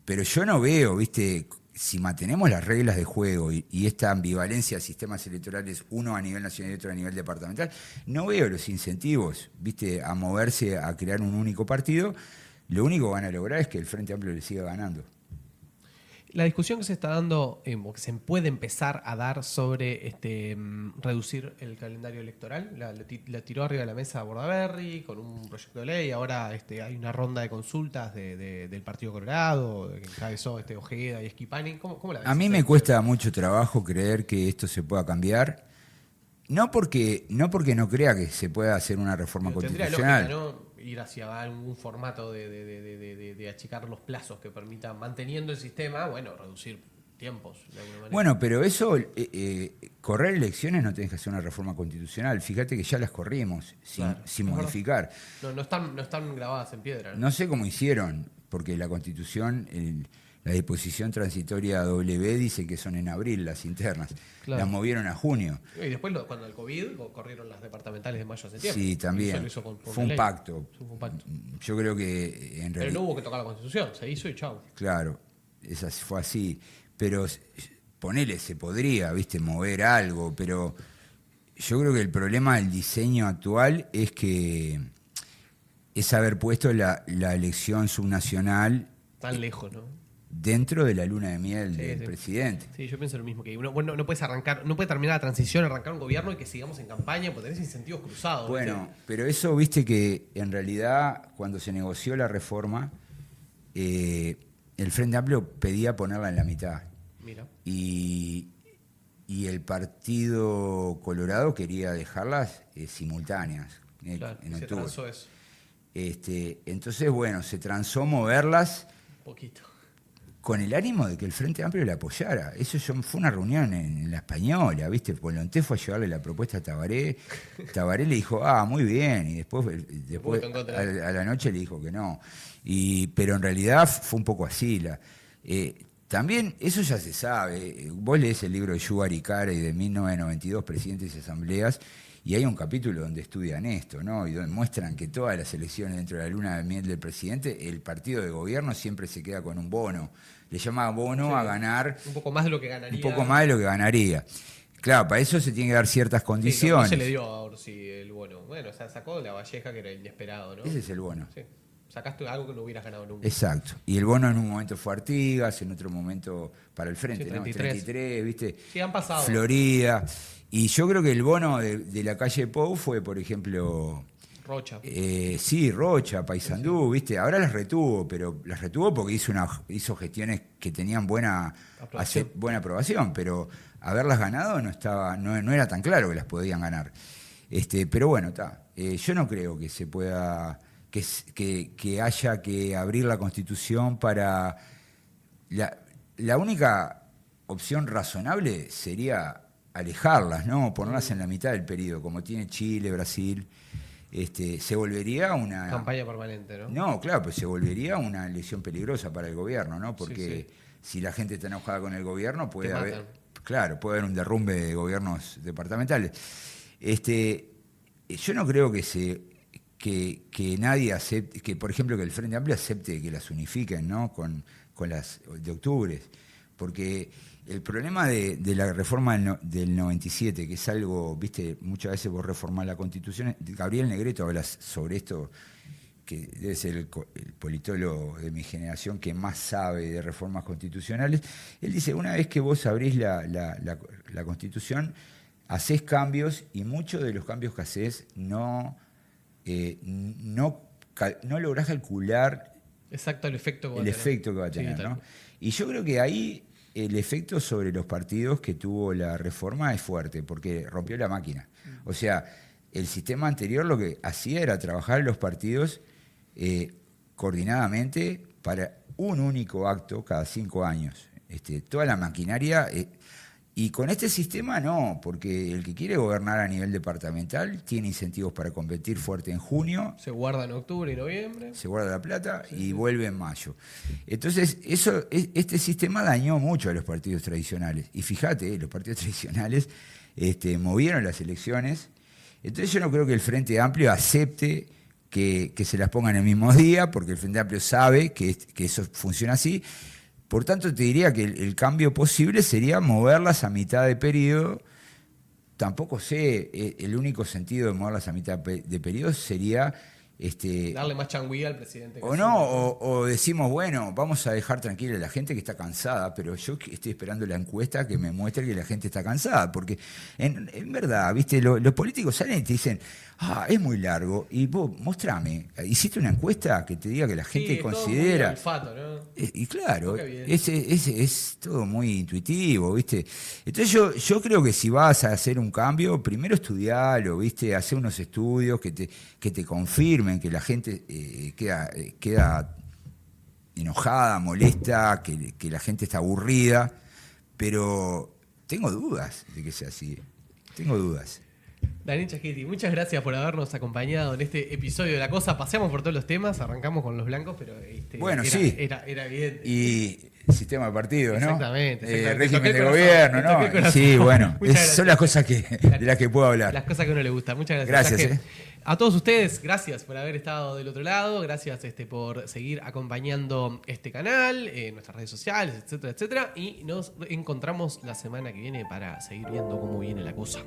Pero yo no veo, ¿viste? Si mantenemos las reglas de juego y esta ambivalencia de sistemas electorales, uno a nivel nacional y otro a nivel departamental, no veo los incentivos, ¿viste?, a moverse a crear un único partido. Lo único que van a lograr es que el Frente Amplio le siga ganando. La discusión que se está dando, o que se puede empezar a dar sobre reducir el calendario electoral, la tiró arriba de la mesa Bordaberry con un proyecto de ley. Ahora hay una ronda de consultas del Partido Colorado, que encabezó Ojeda y Schipani. ¿Cómo la ves? A mí me cuesta mucho trabajo creer que esto se pueda cambiar. No porque no crea que se pueda hacer una reforma Tendría constitucional. lógica, ¿no? Ir hacia algún formato de achicar los plazos que permitan, manteniendo el sistema, bueno, reducir tiempos de alguna manera. Bueno, pero eso, correr elecciones no tenés que hacer una reforma constitucional. Fíjate que ya las corrimos sin Claro, modificar. No están grabadas en piedra. No sé cómo hicieron, porque la Constitución, la disposición transitoria W dice que son en abril las internas. Claro. Las movieron a junio. Y después, cuando el COVID, corrieron las departamentales de mayo a septiembre. Sí, también. Fue un pacto. Yo creo que en realidad... Pero no hubo que tocar la Constitución, se hizo y chau. Claro, fue así. Pero ponele, se podría, ¿viste? Mover algo, pero yo creo que el problema del diseño actual es haber puesto la elección subnacional Tan lejos, ¿no? dentro de la luna de miel del Sí. presidente. Sí, yo pienso lo mismo que uno, bueno, no puedes arrancar, no puede terminar la transición, arrancar un gobierno y que sigamos en campaña, porque tenés incentivos cruzados. Bueno, ¿viste? pero eso, viste que en realidad cuando se negoció la reforma, el Frente Amplio pedía ponerla en la mitad. Mira. Y el Partido Colorado quería dejarlas simultáneas Claro, en se octubre. transó eso. Entonces, bueno, se transó moverlas Un poquito. con el ánimo de que el Frente Amplio la apoyara. Fue una reunión en La Española, ¿viste? Volonté fue a llevarle la propuesta a Tabaré. Tabaré le dijo, muy bien, y después a la noche le dijo que no. Pero en realidad fue un poco así. También, eso ya se sabe. Vos lees el libro de Yuval Harari de 1992, Presidentes y Asambleas, y hay un capítulo donde estudian esto, ¿no? Y donde muestran que todas las elecciones dentro de la luna de miel del presidente, el partido de gobierno siempre se queda con un bono. Le llama bono a ganar Un poco más de lo que ganaría. un poco más de lo que ganaría. Claro, para eso se tiene que dar ciertas Sí, condiciones. no se le dio a Orsi el bono. Bueno, o sea, sacó de la Valleja, que era inesperado, ¿no? Ese es el bono. Sí. Sacaste algo que no hubieras ganado nunca. Exacto. Y el bono en un momento fue Artigas, en otro momento para el frente, Sí, ¿no? 33, ¿viste? Sí, han pasado. Florida. Y yo creo que el bono de la calle Pou fue, por ejemplo, Rocha. sí, Rocha, Paysandú, ¿viste? Ahora las retuvo, pero las retuvo porque hizo gestiones que tenían buena aprobación, pero haberlas ganado no era tan claro que las podían ganar. Pero bueno, está. Yo no creo que se pueda que haya que abrir la Constitución para... La única opción razonable sería alejarlas, ¿no? Ponerlas en la mitad del periodo, como tiene Chile, Brasil. Se volvería una... Campaña permanente, ¿no? No, claro, pues se volvería una elección peligrosa para el gobierno, ¿no? Porque Sí. si la gente está enojada con el gobierno, puede Te haber... matan. Claro, puede haber un derrumbe de gobiernos departamentales. Yo no creo que nadie acepte, que por ejemplo que el Frente Amplio acepte que las unifiquen, ¿no? Con las de octubre, porque el problema de la reforma del 97, que es algo, viste, muchas veces vos reformás la Constitución, Gabriel Negreto habla sobre esto, que debe ser el politólogo de mi generación que más sabe de reformas constitucionales. Él dice, una vez que vos abrís la Constitución, hacés cambios, y muchos de los cambios que hacés no lográs calcular Exacto, el efecto que va a tener. Sí, ¿no? Y yo creo que ahí el efecto sobre los partidos que tuvo la reforma es fuerte, porque rompió la máquina. O sea, el sistema anterior lo que hacía era trabajar los partidos coordinadamente para un único acto cada 5 años. Toda la maquinaria... Y con este sistema no, porque el que quiere gobernar a nivel departamental tiene incentivos para competir fuerte en junio. Se guarda en octubre y noviembre. Se guarda la plata y vuelve en mayo. Entonces, este sistema dañó mucho a los partidos tradicionales. Y fíjate, los partidos tradicionales movieron las elecciones. Entonces yo no creo que el Frente Amplio acepte que se las pongan el mismo día, porque el Frente Amplio sabe que eso funciona así. Por tanto, te diría que el cambio posible sería moverlas a mitad de periodo. Tampoco sé, el único sentido de moverlas a mitad de periodo sería Darle más changüí al presidente. O no, o decimos, bueno, vamos a dejar tranquila a la gente que está cansada, pero yo estoy esperando la encuesta que me muestre que la gente está cansada, porque en verdad, ¿viste? Los políticos salen y te dicen, es muy largo, y vos, mostrame, ¿hiciste una encuesta que te diga que la gente considera? Es todo muy olfato, ¿no? Y claro, es todo muy intuitivo, ¿viste? Entonces yo creo que si vas a hacer un cambio, primero estudialo, ¿viste? Hacer unos estudios que te confirmen que la gente queda enojada, molesta, que la gente está aburrida, pero tengo dudas de que sea así. Tengo dudas. Daniel Chaschetti, muchas gracias por habernos acompañado en este episodio de La Cosa. Paseamos por todos los temas, arrancamos con los blancos, pero bueno, era evidente. Y sistema de partidos, ¿no? Exactamente. Régimen de gobierno, ¿no? Sí, bueno, son las cosas de las que puedo hablar. Las cosas que a uno le gusta. Muchas gracias. Gracias. A todos ustedes, gracias por haber estado del otro lado, gracias por seguir acompañando este canal, nuestras redes sociales, etcétera, etcétera. Y nos encontramos la semana que viene para seguir viendo cómo viene la cosa.